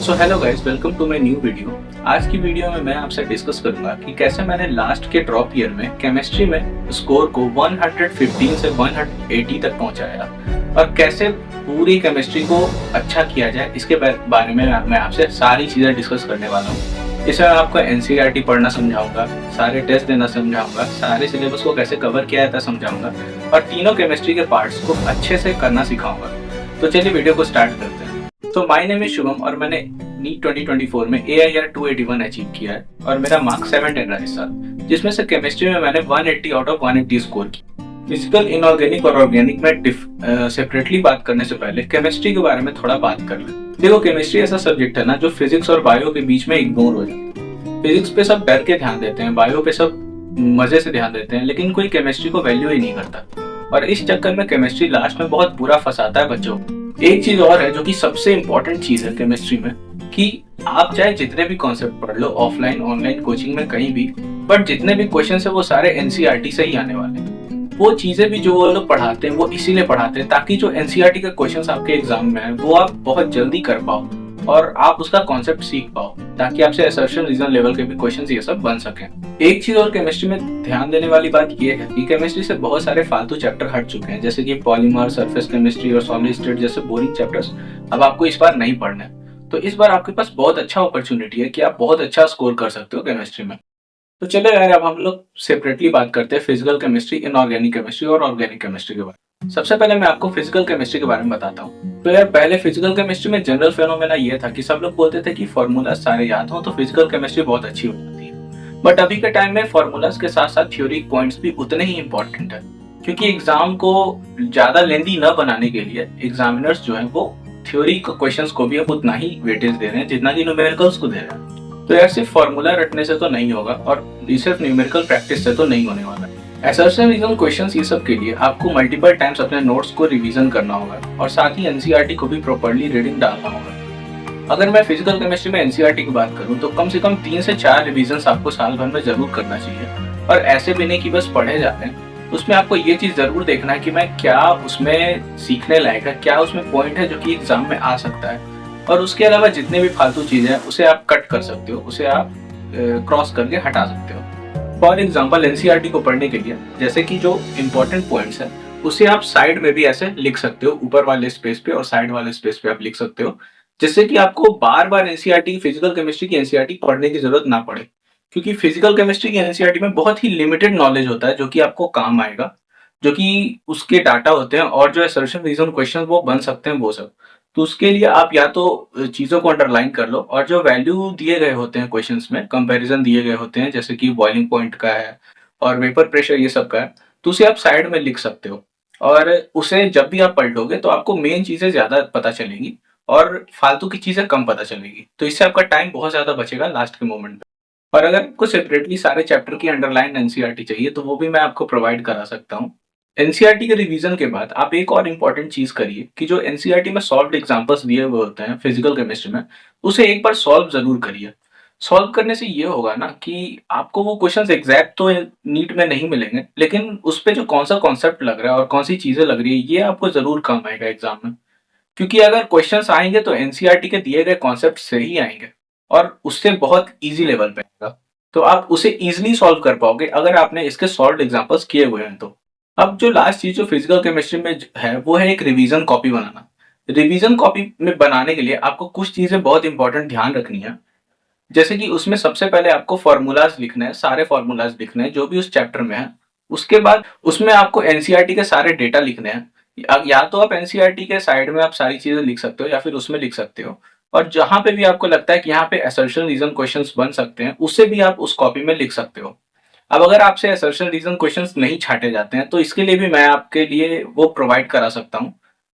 So hello guys, welcome to my new video. आज की video में मैं आपसे डिस्कस करूंगा कि कैसे मैंने लास्ट के ड्रॉप ईयर में केमिस्ट्री में स्कोर को 115 से 180 तक पहुंचाया और कैसे पूरी केमिस्ट्री को अच्छा किया जाए, इसके बारे में मैं आपसे सारी चीज़ें डिस्कस करने वाला हूँ। इसमें मैं आपको एनसीईआरटी पढ़ना समझाऊंगा, सारे टेस्ट देना समझाऊंगा, सारे सिलेबस को कैसे कवर किया जाता है समझाऊंगा और तीनों केमिस्ट्री के पार्ट्स को अच्छे से करना सिखाऊंगा। तो चलिए वीडियो को स्टार्ट करते हैं। तो माय नेम इज शुभम और मैंने नीट 2024 में AIR 281 अचीव किया है और मेरा मार्क 710 रहा इस साल, जिसमें से केमिस्ट्री में मैंने 180 आउट ऑफ 180 स्कोर की। फिजिकल, इनऑर्गेनिक और ऑर्गेनिक में सेपरेटली बात करने से पहले केमिस्ट्री के बारे में थोड़ा बात कर लें। देखो, केमिस्ट्री ऐसा सब्जेक्ट है ना जो फिजिक्स और बायो के बीच में इग्नोर हो जाता है। फिजिक्स पे सब डर के ध्यान देते हैं, बायो पे सब मजे से ध्यान देते हैं, लेकिन कोई केमिस्ट्री को वैल्यू ही नहीं करता और इस चक्कर में केमिस्ट्री लास्ट में बहुत बुरा फंसाता है बच्चों को। एक चीज और है जो कि सबसे इंपॉर्टेंट चीज है केमिस्ट्री में, कि आप चाहे जितने भी कॉन्सेप्ट पढ़ लो ऑफलाइन ऑनलाइन कोचिंग में कहीं भी, बट जितने भी क्वेश्चन है वो सारे एनसीईआरटी से ही आने वाले हैं। वो चीजें भी जो वो लोग पढ़ाते हैं वो इसीलिए पढ़ाते हैं ताकि जो एनसीईआरटी के क्वेश्चन आपके एग्जाम में है वो आप बहुत जल्दी कर पाओ और आप उसका कॉन्सेप्ट सीख पाओ, ताकि आपसे असर्शन रीजन लेवल के भी क्वेश्चंस ये सब बन सके। एक चीज और केमिस्ट्री में ध्यान देने वाली बात ये है कि केमिस्ट्री से बहुत सारे फालतू चैप्टर हट चुके हैं, जैसे कि पॉलीमर, सरफेस केमिस्ट्री और सॉलिड स्टेट जैसे बोरिंग चैप्टर्स अब आपको इस बार नहीं पढ़ने। तो इस बार आपके पास बहुत अच्छा अपॉर्चुनिटी है कि आप बहुत अच्छा स्कोर कर सकते हो केमिस्ट्री में। तो चलो यार, अब हम लोग सेपरेटली बात करते हैं फिजिकल केमिस्ट्री, इनऑर्गेनिक केमिस्ट्री और ऑर्गेनिक केमिस्ट्री के बारे में। सबसे पहले मैं आपको फिजिकल केमिस्ट्री के बारे में बताता हूँ। तो यार, पहले फिजिकल केमिस्ट्री में जनरल फेनोमेना ये था कि सब लोग बोलते थे कि फॉर्मूला सारे याद हो तो फिजिकल केमिस्ट्री बहुत अच्छी हो जाती है। बट अभी के टाइम में फॉर्मूलाज के साथ साथ थ्योरिक पॉइंट्स भी उतने ही इंपॉर्टेंट है, क्योंकि एग्जाम को ज्यादा लेंदी न बनाने के लिए एग्जामिनर्स जो है वो थ्योरी क्वेश्चंस को भी अब उतना ही वेटेज दे रहे हैं जितना कि न्यूमेरिकल्स को दे रहे हैं। तो यार, सिर्फ फॉर्मूला रटने से तो नहीं होगा और सिर्फ न्यूमेरिकल प्रैक्टिस से तो नहीं होने वाला। असर्शन रीजन क्वेश्चंस ये सब के लिए आपको मल्टीपल टाइम्स अपने नोट्स को रिवीजन करना होगा और साथ ही एनसीईआरटी को भी प्रॉपर्ली रीडिंग डालना होगा। अगर मैं फिजिकल केमिस्ट्री में एनसीईआरटी की बात करूं तो कम से कम 3 से 4 रिवीजन आपको साल भर में जरूर करना चाहिए। और ऐसे भी नहीं कि बस पढ़े जाते हैं, उसमें आपको ये चीज जरूर देखना है कि मैं क्या उसमें सीखने लायक है, क्या उसमें पॉइंट है जो कि एग्जाम में आ सकता है। और उसके अलावा जितने भी फालतू चीजें हैं उसे आप कट कर सकते हो, उसे आप क्रॉस करके हटा सकते हो। फॉर एग्जाम्पल, एनसीईआरटी को पढ़ने के लिए जैसे कि जो इम्पोर्टेंट पॉइंट्स है उसे आप साइड में भी ऐसे लिख सकते हो, ऊपर वाले स्पेस पे और साइड वाले स्पेस पे आप लिख सकते हो, जिससे कि आपको बार बार एनसीईआरटी, फिजिकल केमिस्ट्री की एनसीईआरटी पढ़ने की जरूरत ना पड़े। क्योंकि फिजिकल केमिस्ट्री की एनसीईआरटी में बहुत ही लिमिटेड नॉलेज होता है जो कि आपको काम आएगा, जो कि उसके डाटा होते हैं और जो असर्शन रीजन क्वेश्चन वो बन सकते हैं वो सब। तो उसके लिए आप या तो चीजों को अंडरलाइन कर लो और जो वैल्यू दिए गए होते हैं क्वेश्चंस में, कंपैरिजन दिए गए होते हैं जैसे कि बॉइलिंग पॉइंट का है और वेपर प्रेशर ये सब का है, तो उसे आप साइड में लिख सकते हो। और उसे जब भी आप पलटोगे तो आपको मेन चीजें ज्यादा पता चलेंगी और फालतू की चीजें कम पता चलेगी। तो इससे आपका टाइम बहुत ज्यादा बचेगा लास्ट के मोमेंट पे। और अगर आपको सेपरेटली सारे चैप्टर की अंडरलाइन एनसीईआरटी चाहिए तो वो भी मैं आपको प्रोवाइड करा सकता हूँ। एनसीईआरटी के रिवीजन के बाद आप एक और इम्पॉर्टेंट चीज करिए कि जो एनसीईआरटी में सॉल्व्ड एग्जांपल्स दिए हुए होते हैं फिजिकल केमिस्ट्री में, उसे एक बार सॉल्व जरूर करिए। सॉल्व करने से ये होगा ना कि आपको वो क्वेश्चंस एग्जैक्ट तो नीट में नहीं मिलेंगे, लेकिन उस पे जो कौन सा कॉन्सेप्ट लग रहा है और कौन सी चीजें लग रही है ये आपको जरूर काम आएगा एग्जाम में। क्योंकि अगर क्वेश्चंस आएंगे तो एनसीईआरटी के दिए गए कॉन्सेप्ट से ही आएंगे और उससे बहुत ईजी लेवल पे आएगा, तो आप उसे इजिली सॉल्व कर पाओगे अगर आपने इसके सॉल्व एग्जाम्पल्स किए हुए हैं तो। अब जो लास्ट चीज जो फिजिकल केमिस्ट्री में है वो है एक रिवीजन कॉपी बनाना। रिवीजन कॉपी में बनाने के लिए आपको कुछ चीजें बहुत इंपॉर्टेंट ध्यान रखनी है, जैसे कि उसमें सबसे पहले आपको फॉर्मूलाज लिखने हैं, सारे फॉर्मूलाज लिखने हैं जो भी उस चैप्टर में है। उसके बाद उसमें आपको एनसीईआरटी के सारे डेटा लिखने हैं। या तो आप एनसीईआरटी के साइड में आप सारी चीजें लिख सकते हो या फिर उसमें लिख सकते हो, और जहां पे भी आपको लगता है कि यहाँ पे असर्शन रीजन क्वेश्चंस बन सकते हैं उसे भी आप उस कॉपी में लिख सकते हो। अब अगर आपसे असर्शन रीजन क्वेश्चंस नहीं छाटे जाते हैं तो इसके लिए भी मैं आपके लिए वो प्रोवाइड करा सकता हूँ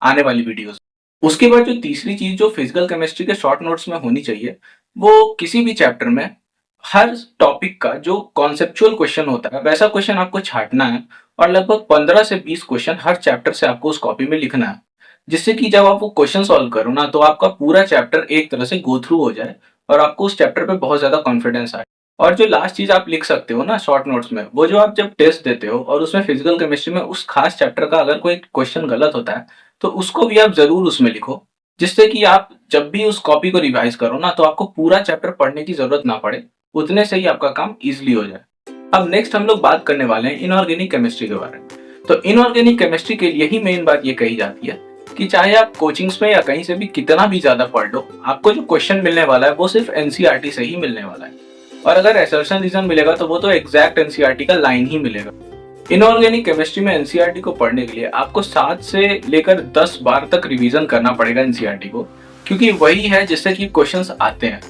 आने वाली वीडियोस। उसके बाद जो तीसरी चीज जो फिजिकल केमिस्ट्री के शॉर्ट नोट्स में होनी चाहिए, वो किसी भी चैप्टर में हर टॉपिक का जो कॉन्सेप्चुअल क्वेश्चन होता है वैसा क्वेश्चन आपको छाटना है और लगभग 15 से 20 क्वेश्चन हर चैप्टर से आपको उस कॉपी में लिखना है, जिससे कि जब आप वो क्वेश्चन सॉल्व करो ना तो आपका पूरा चैप्टर एक तरह से गो थ्रू हो जाए और आपको उस चैप्टर पे बहुत ज्यादा कॉन्फिडेंस आए। और जो लास्ट चीज आप लिख सकते हो ना शॉर्ट नोट्स में, वो जो आप जब टेस्ट देते हो और उसमें फिजिकल केमिस्ट्री में उस खास चैप्टर का अगर कोई क्वेश्चन गलत होता है तो उसको भी आप जरूर उसमें लिखो, जिससे कि आप जब भी उस कॉपी को रिवाइज करो ना, तो आपको पूरा चैप्टर पढ़ने की जरूरत ना पड़े, उतने से ही आपका काम इजिली हो जाए। अब नेक्स्ट हम लोग बात करने वाले हैं इनऑर्गेनिक केमिस्ट्री के बारे में। तो इनऑर्गेनिक केमिस्ट्री के लिए ही मेन बात ये कही जाती है कि चाहे आप कोचिंग्स में या कहीं से भी कितना भी ज्यादा पढ़ लो, आपको जो क्वेश्चन मिलने वाला है वो सिर्फ एनसीईआरटी से ही मिलने वाला है। और अगर असर्शन रीजन मिलेगा तो वो तो एग्जैक्ट एनसीईआरटी का लाइन ही मिलेगा। इनऑर्गेनिक केमिस्ट्री में एनसीईआरटी को पढ़ने के लिए आपको 7 से लेकर 10 बार तक रिवीजन करना पड़ेगा एनसीईआरटी को, क्योंकि वही है जिससे कि क्वेश्चंस आते हैं।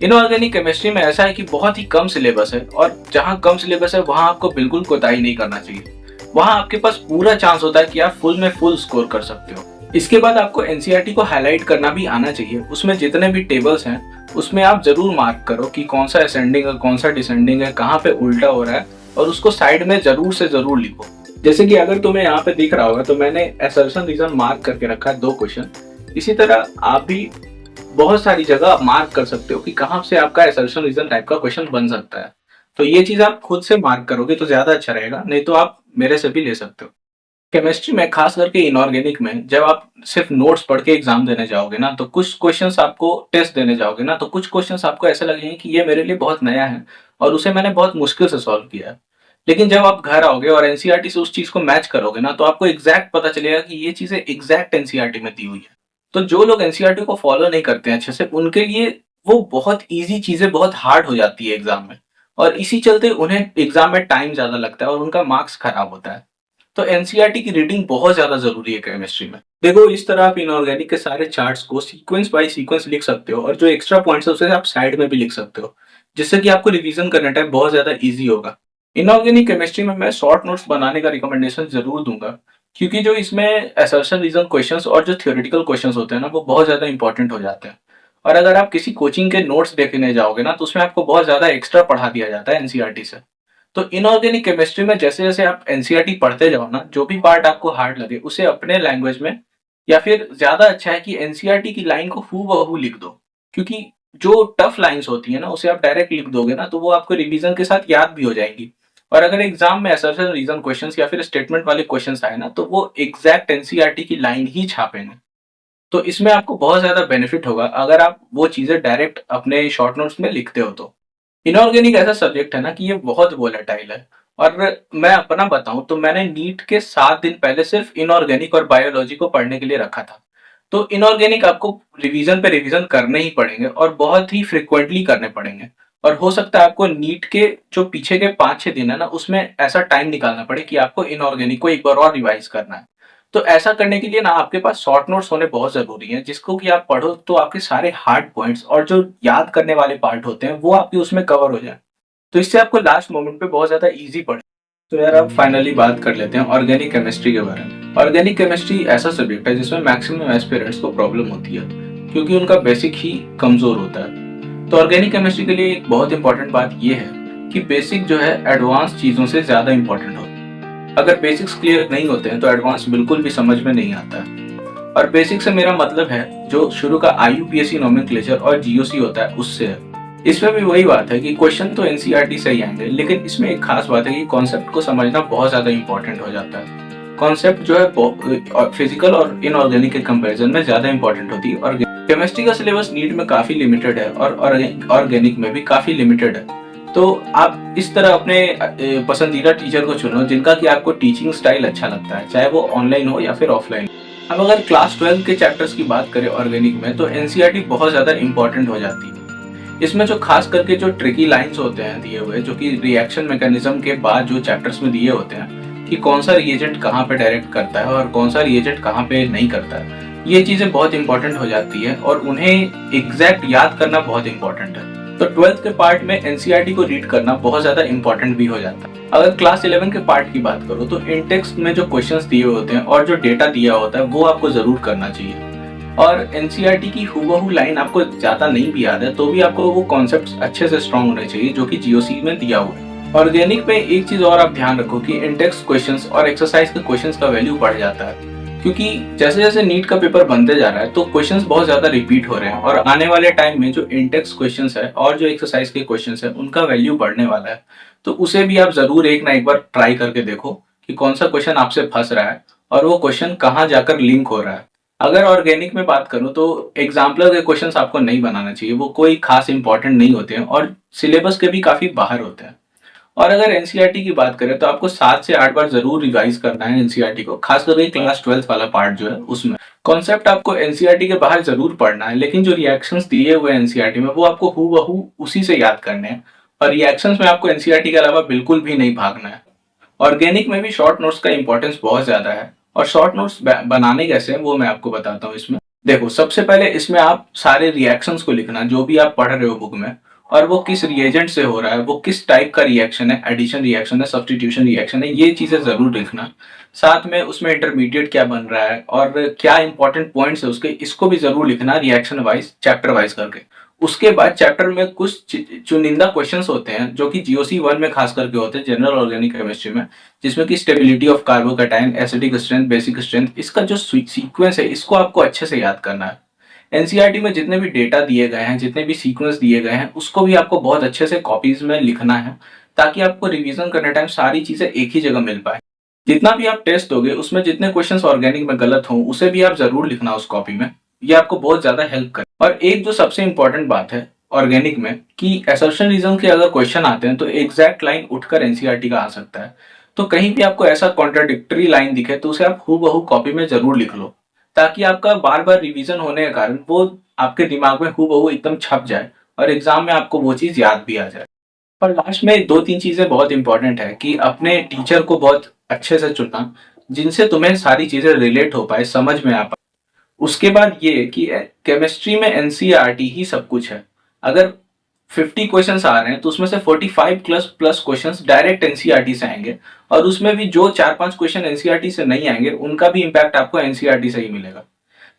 इनऑर्गेनिक केमिस्ट्री में ऐसा है कि बहुत ही कम सिलेबस है, और जहां कम सिलेबस है वहां आपको बिल्कुल कोताही नहीं करना चाहिए। वहां आपके पास पूरा चांस होता है कि आप फुल में फुल स्कोर कर सकते हो। इसके बाद आपको एनसीईआरटी को हाईलाइट करना भी आना चाहिए। उसमें जितने भी टेबल्स हैं उसमें आप जरूर मार्क करो कि कौन सा असेंडिंग है, कौन सा डिसेंडिंग है, कहाँ पे उल्टा हो रहा है, और उसको साइड में जरूर से जरूर लिखो। जैसे कि अगर तुम्हें यहाँ पे दिख रहा होगा तो मैंने असर्शन रीजन मार्क करके रखा है 2 क्वेश्चन। इसी तरह आप भी बहुत सारी जगह मार्क कर सकते हो कि कहाँ से आपका असर्शन रीजन टाइप का क्वेश्चन बन सकता है। तो ये चीज आप खुद से मार्क करोगे तो ज्यादा अच्छा रहेगा, नहीं तो आप मेरे से भी ले सकते हो। केमिस्ट्री में खास करके इनऑर्गेनिक में जब आप सिर्फ नोट्स पढ़ के एग्जाम देने जाओगे ना, तो कुछ क्वेश्चंस आपको टेस्ट देने जाओगे ना, तो कुछ क्वेश्चंस आपको ऐसे लगेंगे कि ये मेरे लिए बहुत नया है और उसे मैंने बहुत मुश्किल से सॉल्व किया है। लेकिन जब आप घर आओगे और एनसीईआरटी से उस चीज को मैच करोगे ना, तो आपको एग्जैक्ट पता चलेगा कि ये चीजें एग्जैक्ट एनसीईआरटी में दी हुई है। तो जो लोग एनसीईआरटी को फॉलो नहीं करते हैं अच्छे से, उनके लिए वो बहुत ईजी चीजें बहुत हार्ड हो जाती है एग्जाम में, और इसी चलते उन्हें एग्जाम में टाइम ज्यादा लगता है और उनका मार्क्स खराब होता है। तो एनसीईआरटी की रीडिंग बहुत ज्यादा जरूरी है केमिस्ट्री में। देखो, इस तरह आप इनऑर्गेनिक के सारे चार्ट्स को सीक्वेंस बाय सीक्वेंस लिख सकते हो, और जो एक्स्ट्रा पॉइंट्स है उसे आप साइड में भी लिख सकते हो, जिससे कि आपको रिवीजन करने टाइम बहुत ज्यादा इजी होगा। इनऑर्गेनिक केमिस्ट्री में मैं शॉर्ट नोट्स बनाने का रिकमेंडेशन जरूर दूंगा, क्योंकि जो इसमें असर्शन रीजन क्वेश्चंस और जो थ्योरेटिकल क्वेश्चंस होते हैं ना, वो बहुत ज्यादा इंपॉर्टेंट हो जाते हैं। और अगर आप किसी कोचिंग के नोट्स देखने जाओगे ना, तो उसमें आपको बहुत ज्यादा एक्स्ट्रा पढ़ा दिया जाता है एनसीईआरटी से। तो इनऑर्गेनिक केमिस्ट्री में जैसे जैसे आप एनसीईआरटी पढ़ते जाओ ना, जो भी पार्ट आपको हार्ड लगे उसे अपने लैंग्वेज में, या फिर ज्यादा अच्छा है कि एनसीईआरटी की लाइन को हूबहू लिख दो। क्योंकि जो टफ लाइंस होती है ना, उसे आप डायरेक्ट लिख दोगे ना, तो वो आपको रिवीजन के साथ याद भी हो जाएंगी। और अगर एग्जाम में असर्शन रीजन क्वेश्चंस या फिर स्टेटमेंट वाले क्वेश्चंस आए ना, तो वो एग्जैक्ट एनसीईआरटी की लाइन ही छापेंगे। तो इसमें आपको बहुत ज्यादा बेनिफिट होगा अगर आप वो चीजें डायरेक्ट अपने शॉर्ट नोट्स में लिखते हो तो। इनऑर्गेनिक ऐसा सब्जेक्ट है ना कि ये बहुत वोलेटाइल है। और मैं अपना बताऊं तो मैंने नीट के 7 दिन पहले सिर्फ इनऑर्गेनिक और बायोलॉजी को पढ़ने के लिए रखा था। तो इनऑर्गेनिक आपको रिवीजन पे रिवीजन करने ही पड़ेंगे, और बहुत ही फ्रिक्वेंटली करने पड़ेंगे। और हो सकता है आपको नीट के जो पीछे के 5-6 दिन है ना, उसमें ऐसा टाइम निकालना पड़े कि आपको इनऑर्गेनिक को एक बार और रिवाइज करना है। तो ऐसा करने के लिए ना आपके पास शॉर्ट नोट्स होने बहुत जरूरी है, जिसको कि आप पढ़ो तो आपके सारे हार्ड पॉइंट्स और जो याद करने वाले पार्ट होते हैं वो आपके उसमें कवर हो जाए। तो इससे आपको लास्ट मोमेंट पे बहुत ज्यादा इजी पड़े। तो यार, अब फाइनली बात कर लेते हैं ऑर्गेनिक केमिस्ट्री के बारे में। ऑर्गेनिक केमिस्ट्री ऐसा सब्जेक्ट है जिसमें मैक्सिमम एस्पिरेंट्स को प्रॉब्लम होती है, क्योंकि उनका बेसिक ही कमजोर होता है। तो ऑर्गेनिक केमिस्ट्री के लिए एक बहुत इंपॉर्टेंट बात यह है कि बेसिक जो है एडवांस चीजों से ज्यादा इंपॉर्टेंट होता है। अगर बेसिक्स क्लियर नहीं होते हैं तो एडवांस बिल्कुल भी समझ में नहीं आता है। और बेसिक से मेरा मतलब है जो शुरू का आईयूपीएससी नोमेनक्लेचर और जीओसी होता है उससे है। इसमें भी वही बात है कि क्वेश्चन तो एनसीईआरटी से ही आएंगे, लेकिन इसमें एक खास बात है कि कॉन्सेप्ट को समझना बहुत ज्यादा इंपॉर्टेंट हो जाता है। कॉन्सेप्ट जो है फिजिकल और इनऑर्गेनिक के कंपैरिजन में ज्यादा इंपॉर्टेंट होती है। और केमिस्ट्री का सिलेबस नीट में काफी लिमिटेड है और ऑर्गेनिक में भी काफी लिमिटेड है। तो आप इस तरह अपने पसंदीदा टीचर को चुनो जिनका कि आपको टीचिंग स्टाइल अच्छा लगता है, चाहे वो ऑनलाइन हो या फिर ऑफलाइन। अब अगर क्लास 12 के चैप्टर्स की बात करें ऑर्गेनिक में, तो एनसीईआरटी बहुत ज्यादा इंपॉर्टेंट हो जाती है। इसमें जो खास करके जो ट्रिकी लाइंस होते हैं दिए हुए, जो कि रिएक्शन मैकेनिज्म के बाद जो चैप्टर्स में दिए होते हैं कि कौन सा रिएजेंट कहाँ पे डायरेक्ट करता है और कौन सा रिएजेंट कहाँ पे नहीं करता है, ये चीजें बहुत इंपॉर्टेंट हो जाती है और उन्हें एग्जैक्ट याद करना बहुत इंपॉर्टेंट है। तो 12th के पार्ट में एनसीईआरटी को रीड करना बहुत ज्यादा इंपॉर्टेंट भी हो जाता है। अगर क्लास 11 के पार्ट की बात करो तो इन टेक्स्ट में जो क्वेश्चंस दिए होते हैं और जो डेटा दिया होता है वो आपको जरूर करना चाहिए। और एनसीईआरटी की हूबहू लाइन आपको ज्यादा नहीं भी याद है तो भी आपको वो कॉन्सेप्ट्स अच्छे से स्ट्रॉन्ग होने चाहिए जो कि जीओसी में दिया हुआ है। ऑर्गेनिक में एक चीज और आप ध्यान रखो कि इंडेक्स क्वेश्चंस और एक्सरसाइज के क्वेश्चंस का वैल्यू बढ़ जाता है, क्योंकि जैसे जैसे नीट का पेपर बनते जा रहा है तो क्वेश्चंस बहुत ज्यादा रिपीट हो रहे हैं, और आने वाले टाइम में जो इंडेक्स क्वेश्चंस है और जो एक्सरसाइज के क्वेश्चंस है उनका वैल्यू बढ़ने वाला है। तो उसे भी आप जरूर एक ना एक बार ट्राई करके देखो कि कौन सा क्वेश्चन आपसे फंस रहा है और वो क्वेश्चन कहाँ जाकर लिंक हो रहा है। अगर ऑर्गेनिक में बात करूं तो एग्जाम्पलर के क्वेश्चंस आपको नहीं बनाना चाहिए, वो कोई खास इंपॉर्टेंट नहीं होते हैं और सिलेबस के भी काफी बाहर होते हैं। और अगर एनसीईआरटी की बात करें तो आपको 7 से 8 बार जरूर रिवाइज करना है एनसीईआरटी को, खास करके क्लास 12th वाला पार्ट जो है उसमें। कॉन्सेप्ट आपको एनसीईआरटी के बाहर जरूर पढ़ना है, लेकिन जो रिएक्शंस दिए हुए एनसीईआरटी में वो आपको हूबहू उसी से याद करने हैं। और रिएक्शंस में आपको एनसीईआरटी के अलावा बिल्कुल भी नहीं भागना है। ऑर्गेनिक में भी शॉर्ट नोट्स का इंपॉर्टेंस बहुत ज्यादा है, और शॉर्ट नोट्स बनाने कैसे हैं वो मैं आपको बताता हूँ इसमें। देखो, सबसे पहले इसमें आप सारे रिएक्शंस को लिखना जो भी आप पढ़ रहे हो बुक में, और वो किस रिएजेंट से हो रहा है, वो किस टाइप का रिएक्शन है, एडिशन रिएक्शन है, सब्स्टिट्यूशन रिएक्शन है, ये चीजें जरूर लिखना। साथ में उसमें इंटरमीडिएट क्या बन रहा है और क्या इंपॉर्टेंट पॉइंट्स है उसके, इसको भी जरूर लिखना रिएक्शन वाइज, चैप्टर वाइज करके। उसके बाद चैप्टर में कुछ चुनिंदा क्वेश्चंस होते हैं जो कि जीओसी 1 में खास करके होते हैं, जनरल ऑर्गेनिक केमिस्ट्री में, जिसमें कि stability of carbocation, acidic strength, basic strength, इसका जो सीक्वेंस है इसको आपको अच्छे से याद करना है। एनसीईआरटी में जितने भी डेटा दिए गए हैं, जितने भी सीक्वेंस दिए गए हैं, उसको भी आपको बहुत अच्छे से कॉपीज में लिखना है, ताकि आपको रिवीजन करने टाइम सारी चीजें एक ही जगह मिल पाए। जितना भी आप टेस्ट दोगे उसमें जितने क्वेश्चंस ऑर्गेनिक में गलत हों उसे भी आप जरूर लिखना उस कॉपी में। ये आपको बहुत ज्यादा हेल्प करे। और एक जो सबसे इंपॉर्टेंट बात है ऑर्गेनिक में, कि असर्शन रीजन के अगर क्वेश्चन आते हैं तो एग्जैक्ट लाइन उठकर एनसीईआरटी का आ सकता है। तो कहीं भी आपको ऐसा कॉन्ट्राडिक्टरी लाइन दिखे तो उसे आप हूबहू कॉपी में जरूर लिख लो, ताकि आपका बार बार रिवीजन होने के कारण वो आपके दिमाग में हूबहू एकदम छप जाए और एग्जाम में आपको वो चीज याद भी आ जाए। और लास्ट में 2-3 चीजें बहुत इंपॉर्टेंट है, कि अपने टीचर को बहुत अच्छे से चुनना जिनसे तुम्हें सारी चीजें रिलेट हो पाए, समझ में आ पाए। उसके बाद ये कि केमिस्ट्री में एनसीईआरटी ही सब कुछ है। अगर 50 क्वेश्चंस आ रहे हैं तो उसमें से 45 plus plus questions direct NCERT से आएंगे, और उसमें भी जो 4-5 क्वेश्चन एनसीईआरटी से नहीं आएंगे उनका भी इम्पैक्ट आपको एनसीईआरटी से ही मिलेगा।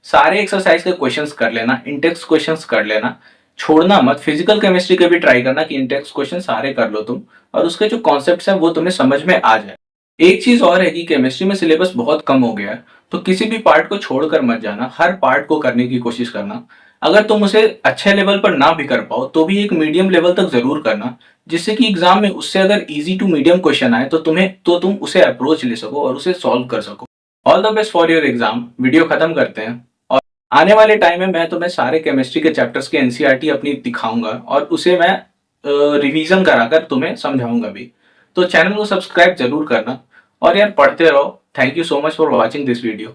सारे एक्सरसाइज के क्वेश्चंस कर लेना, इंटेक्स क्वेश्चंस कर लेना, छोड़ना मत। फिजिकल केमिस्ट्री के भी ट्राई करना कि इंटेक्स क्वेश्चन सारे कर लो तुम, और उसके जो कॉन्सेप्ट्स हैं वो तुम्हें समझ में आ जाए। एक चीज और है कि केमिस्ट्री में सिलेबस बहुत कम हो गया है, तो किसी भी पार्ट को छोड़कर मत जाना, हर पार्ट को करने की कोशिश करना। अगर तुम उसे अच्छे लेवल पर ना भी कर पाओ तो भी एक मीडियम लेवल तक जरूर करना, जिससे कि एग्जाम में उससे अगर इजी टू मीडियम क्वेश्चन आए तो तुम उसे अप्रोच ले सको और उसे सॉल्व कर सको। All the best for your exam. Video खत्म करते हैं, और आने वाले टाइम में मैं तुम्हें सारे केमिस्ट्री के चैप्टर्स के एनसीईआरटी अपनी दिखाऊंगा और उसे मैं रिवीजन कराकर तुम्हें समझाऊंगा भी। तो चैनल को सब्सक्राइब जरूर करना, और यार पढ़ते रहो। Thank you so much for watching this video.